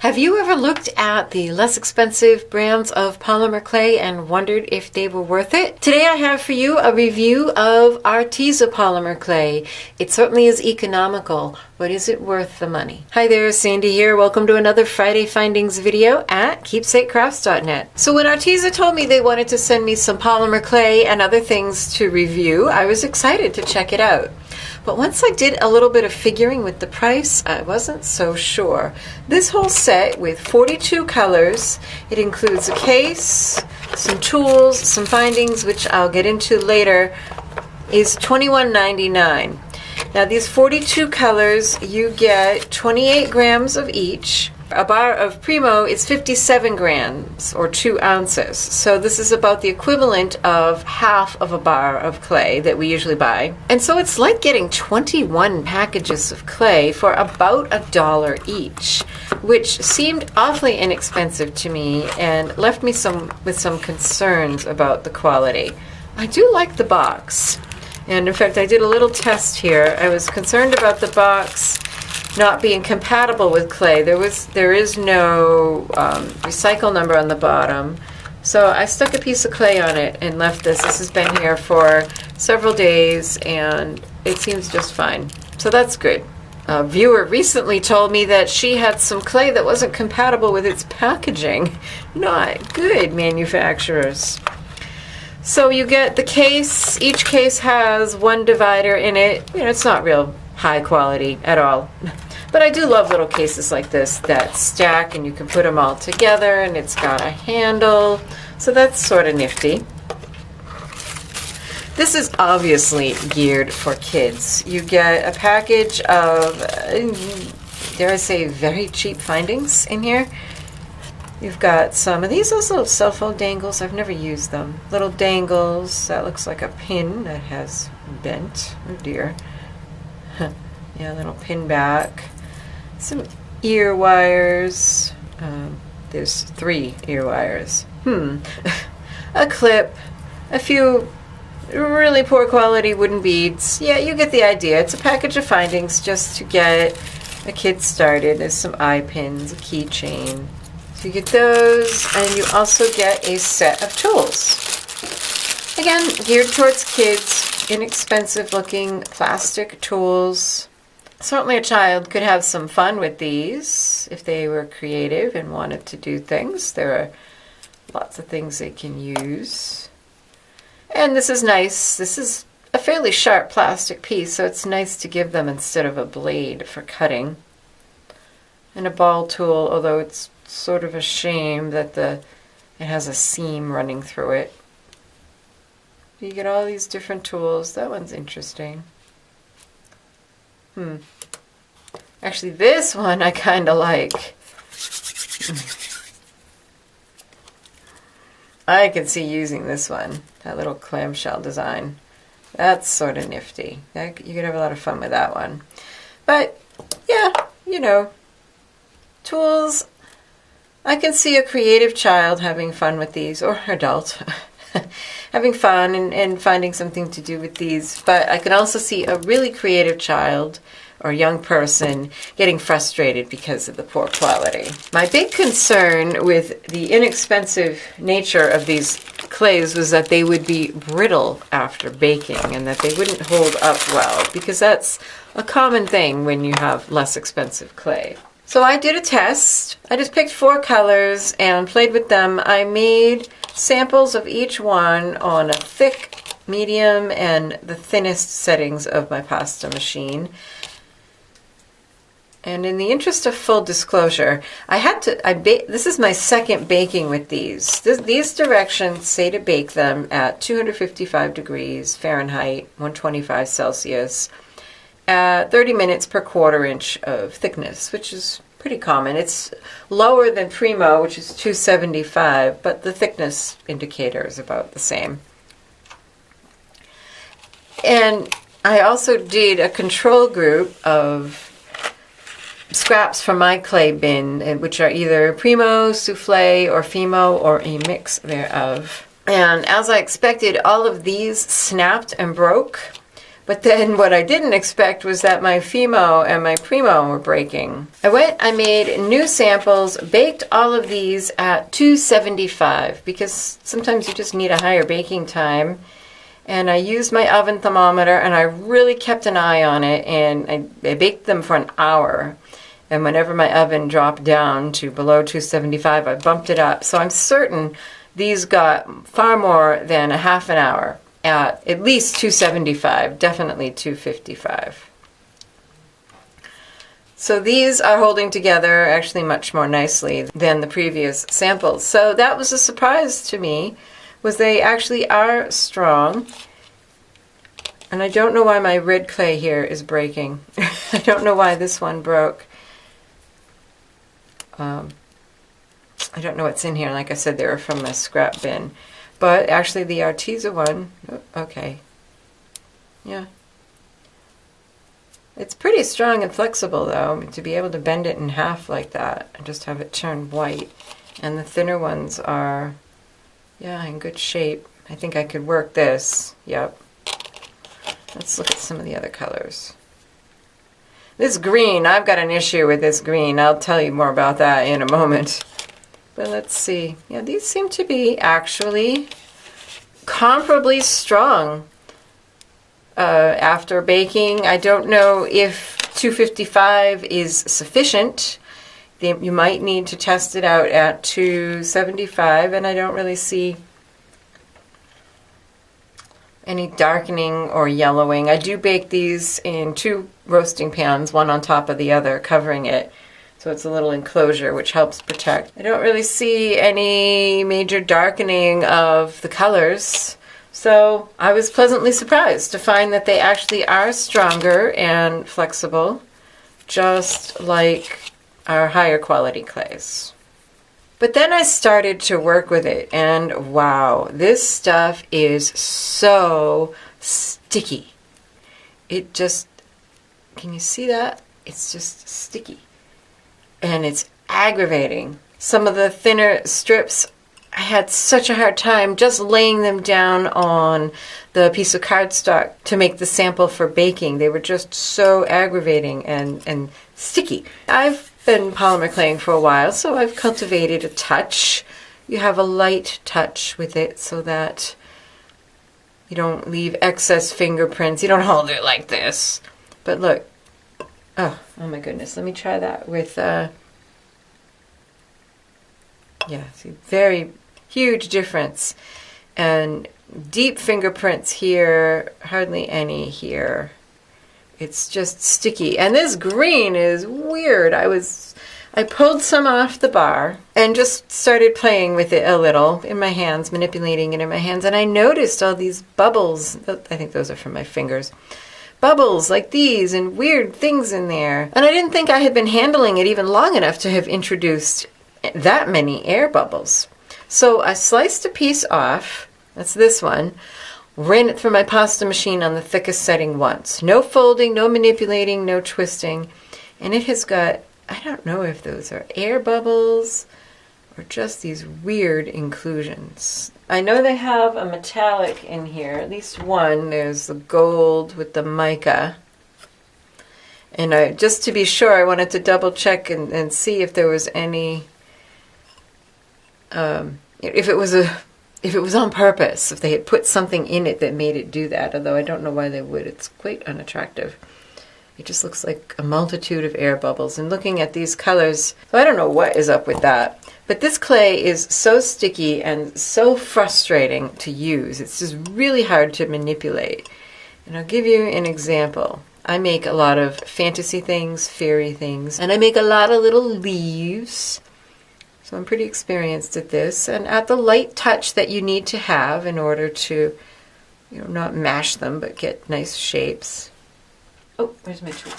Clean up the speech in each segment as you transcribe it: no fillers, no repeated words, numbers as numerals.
Have you ever looked at the less expensive brands of polymer clay and wondered if they were worth it? Today I have for you a review of Arteza polymer clay. It certainly is economical, but is it worth the money? Hi there, Sandy here. Welcome to another Friday Findings video at keepsakecrafts.net. So when Arteza told me they wanted to send me some polymer clay and other things to review, I was excited to check it out. But once I did a little bit of figuring with the price, I wasn't so sure. This whole set with 42 colors, it includes a case, some tools, some findings, which I'll get into later, is $21.99. Now these 42 colors, you get 28 grams of each. A bar of Premo is 57 grams, or 2 ounces. So this is about the equivalent of half of a bar of clay that we usually buy. And so it's like getting 21 packages of clay for about $1 each, which seemed awfully inexpensive to me and left me with some concerns about the quality. I do like the box. And in fact, I did a little test here. I was concerned about the box not being compatible with clay. There is no recycle number on the bottom. So I stuck a piece of clay on it and left this. This has been here for several days and it seems just fine. So that's good. A viewer recently told me that she had some clay that wasn't compatible with its packaging. Not good, manufacturers. So you get the case. Each case has one divider in it. You know, it's not real high quality at all. But I do love little cases like this that stack and you can put them all together and it's got a handle. So that's sort of nifty. This is obviously geared for kids. You get a package of, dare I say, very cheap findings in here. You've got some of these little cell phone dangles. I've never used them. Little dangles. That looks like a pin that has bent. Oh dear. Yeah, little pin back. Some ear wires. There's 3 ear wires. A clip. A few really poor quality wooden beads. Yeah, you get the idea. It's a package of findings just to get a kid started. There's some eye pins, a keychain. So you get those, and you also get a set of tools. Again, geared towards kids, inexpensive looking plastic tools. Certainly a child could have some fun with these if they were creative and wanted to do things. There are lots of things they can use. And this is nice. This is a fairly sharp plastic piece, so it's nice to give them instead of a blade for cutting. And a ball tool, although it's sort of a shame that it has a seam running through it. You get all these different tools. That one's interesting. Actually, this one I kind of like. I could see using this one. That little clamshell design. That's sort of nifty. You could have a lot of fun with that one. But, yeah, you know, tools. I can see a creative child having fun with these, or adult, having fun and finding something to do with these. But I can also see a really creative child or young person getting frustrated because of the poor quality. My big concern with the inexpensive nature of these clays was that they would be brittle after baking and that they wouldn't hold up well, because that's a common thing when you have less expensive clay. So I did a test. I just picked 4 colors and played with them. I made samples of each one on a thick, medium, and the thinnest settings of my pasta machine. And in the interest of full disclosure, this is my second baking with these. These directions say to bake them at 255 degrees Fahrenheit, 125 Celsius, at 30 minutes per 1/4 inch of thickness, which is pretty common. It's lower than Premo, which is 275, but the thickness indicator is about the same. And I also did a control group of scraps from my clay bin, which are either Premo, Souffle, or Fimo, or a mix thereof. And as I expected, all of these snapped and broke But then what I didn't expect was that my Fimo and my Premo were breaking. I made new samples, baked all of these at 275 because sometimes you just need a higher baking time. And I used my oven thermometer and I really kept an eye on it, and I baked them for an hour. And whenever my oven dropped down to below 275, I bumped it up. So I'm certain these got far more than a half an hour at least 275, definitely 255. So these are holding together actually much more nicely than the previous samples. So that was a surprise to me, was they actually are strong. And I don't know why my red clay here is breaking. I don't know why this one broke. I don't know what's in here. Like I said, they were from the scrap bin. But actually the Arteza one, okay. Yeah. It's pretty strong and flexible though, to be able to bend it in half like that and just have it turn white. And the thinner ones are, yeah, in good shape. I think I could work this. Yep. Let's look at some of the other colors. This green, I've got an issue with this green. I'll tell you more about that in a moment. But let's see. Yeah, these seem to be actually comparably strong after baking. I don't know if 255 is sufficient. You might need to test it out at 275, and I don't really see any darkening or yellowing. I do bake these in 2 roasting pans, one on top of the other, covering it. So it's a little enclosure which helps protect. I don't really see any major darkening of the colors. So I was pleasantly surprised to find that they actually are stronger and flexible, just like our higher quality clays. But then I started to work with it, and wow, this stuff is so sticky. It just, can you see that? It's just sticky. And it's aggravating. Some of the thinner strips, I had such a hard time just laying them down on the piece of cardstock to make the sample for baking. They were just so aggravating and sticky. I've been polymer claying for a while, so I've cultivated a touch. You have a light touch with it so that you don't leave excess fingerprints. You don't hold it like this. But look, oh my goodness, let me try that with, yeah, see, very huge difference. And deep fingerprints here, hardly any here. It's just sticky. And this green is weird. I pulled some off the bar and just started playing with it a little in my hands, manipulating it in my hands, and I noticed all these bubbles. I think those are from my fingers. Bubbles like these and weird things in there. And I didn't think I had been handling it even long enough to have introduced that many air bubbles. So I sliced a piece off, that's this one, ran it through my pasta machine on the thickest setting once. No folding, no manipulating, no twisting. And it has got, I don't know if those are air bubbles or just these weird inclusions. I know they have a metallic in here, at least one. There's the gold with the mica. And just to be sure, I wanted to double check and see if there was any, if it was on purpose, if they had put something in it that made it do that, although I don't know why they would. It's quite unattractive. It just looks like a multitude of air bubbles. And looking at these colors, so I don't know what is up with that. But this clay is so sticky and so frustrating to use. It's just really hard to manipulate. And I'll give you an example. I make a lot of fantasy things, fairy things, and I make a lot of little leaves. So I'm pretty experienced at this, and at the light touch that you need to have in order to, not mash them, but get nice shapes. Oh, where's my tool?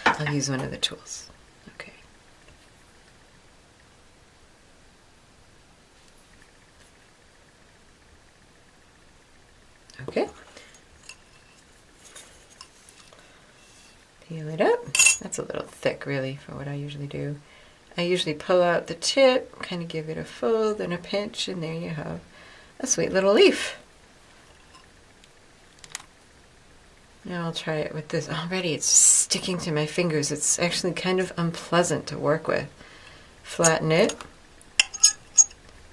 I'll use one of the tools. Okay. Okay. Peel it up. That's a little thick, really, for what I usually do. I usually pull out the tip, kind of give it a fold and a pinch, and there you have a sweet little leaf. Now I'll try it with this. Already it's sticking to my fingers. It's actually kind of unpleasant to work with. Flatten it.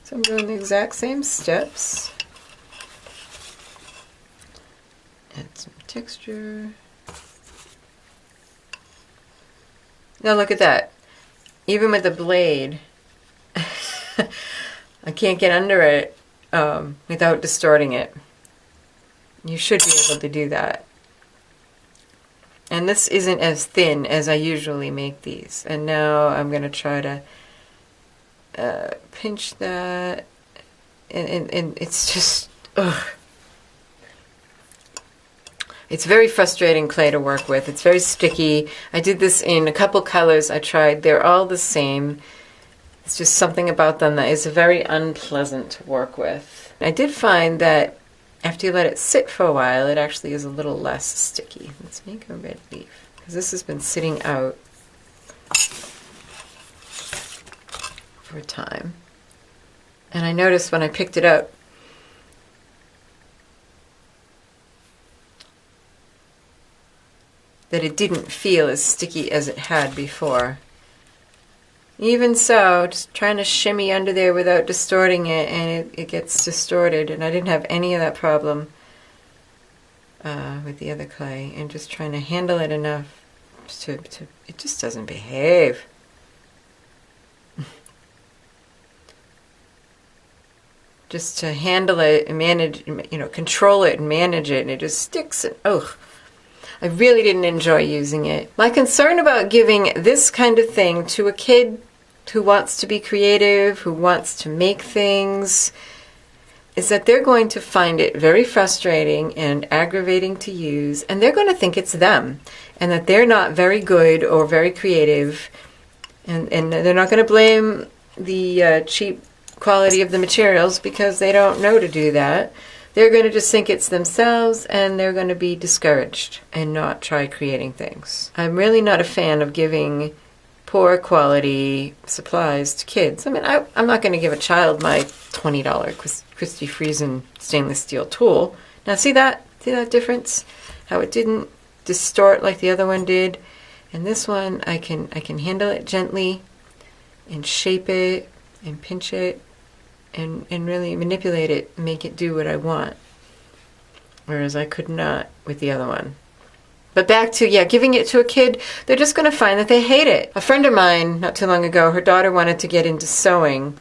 So I'm doing the exact same steps. Add some texture. Now look at that. Even with the blade, I can't get under it without distorting it. You should be able to do that. And this isn't as thin as I usually make these. And now I'm going to try to pinch that. And it's just, ugh. It's very frustrating clay to work with. It's very sticky. I did this in a couple colors I tried. They're all the same. It's just something about them that is very unpleasant to work with. I did find that after you let it sit for a while, it actually is a little less sticky. Let's make a red leaf, because this has been sitting out for a time. And I noticed when I picked it up, that it didn't feel as sticky as it had before. Even so, just trying to shimmy under there without distorting it, and it gets distorted, and I didn't have any of that problem with the other clay, and just trying to handle it enough to it just doesn't behave. Just to handle it and manage, control it and manage it, and it just sticks, and ugh. I really didn't enjoy using it. My concern about giving this kind of thing to a kid who wants to be creative, who wants to make things, is that they're going to find it very frustrating and aggravating to use, and they're going to think it's them, and that they're not very good or very creative, and they're not going to blame the cheap quality of the materials because they don't know to do that. They're going to just think it's themselves, and they're going to be discouraged and not try creating things. I'm really not a fan of giving poor quality supplies to kids. I mean, I'm not going to give a child my $20 Christy Friesen stainless steel tool. Now see that? See that difference? How it didn't distort like the other one did. And this one, I can handle it gently and shape it and pinch it and really manipulate it and make it do what I want. Whereas I could not with the other one. But back to, giving it to a kid, they're just going to find that they hate it. A friend of mine, not too long ago, her daughter wanted to get into sewing,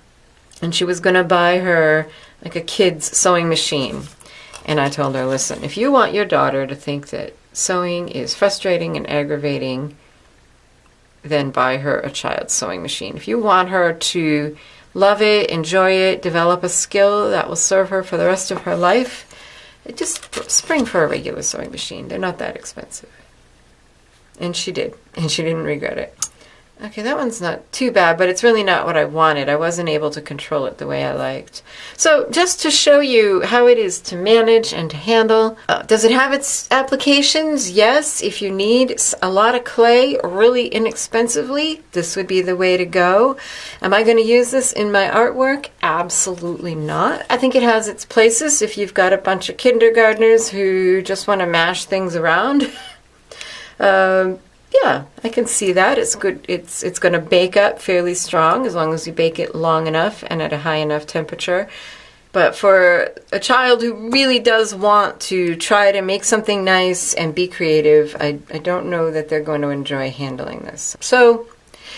and she was going to buy her like a kid's sewing machine. And I told her, listen, if you want your daughter to think that sewing is frustrating and aggravating, then buy her a child's sewing machine. If you want her to love it, enjoy it, develop a skill that will serve her for the rest of her life, just spring for a regular sewing machine. They're not that expensive. And she did, and she didn't regret it. Okay, that one's not too bad, but it's really not what I wanted. I wasn't able to control it the way I liked. So just to show you how it is to manage and to handle, does it have its applications? Yes. If you need a lot of clay really inexpensively, this would be the way to go. Am I going to use this in my artwork? Absolutely not. I think it has its places if you've got a bunch of kindergartners who just want to mash things around. Yeah, I can see that. It's good. It's going to bake up fairly strong as long as you bake it long enough and at a high enough temperature. But for a child who really does want to try to make something nice and be creative, I don't know that they're going to enjoy handling this. So,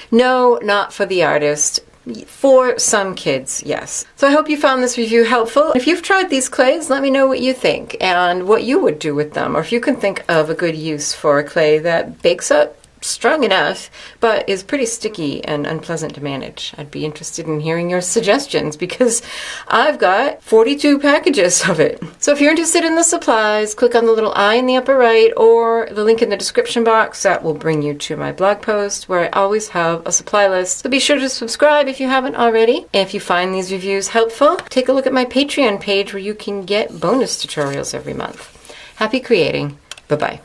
no, not for the artist. For some kids, yes. So I hope you found this review helpful. If you've tried these clays, let me know what you think and what you would do with them, or if you can think of a good use for a clay that bakes up strong enough but is pretty sticky and unpleasant to manage. I'd be interested in hearing your suggestions because I've got 42 packages of it. So if you're interested in the supplies, click on the little eye in the upper right or the link in the description box. That will bring you to my blog post where I always have a supply list. So be sure to subscribe if you haven't already. And if you find these reviews helpful, take a look at my Patreon page where you can get bonus tutorials every month. Happy creating. Bye-bye.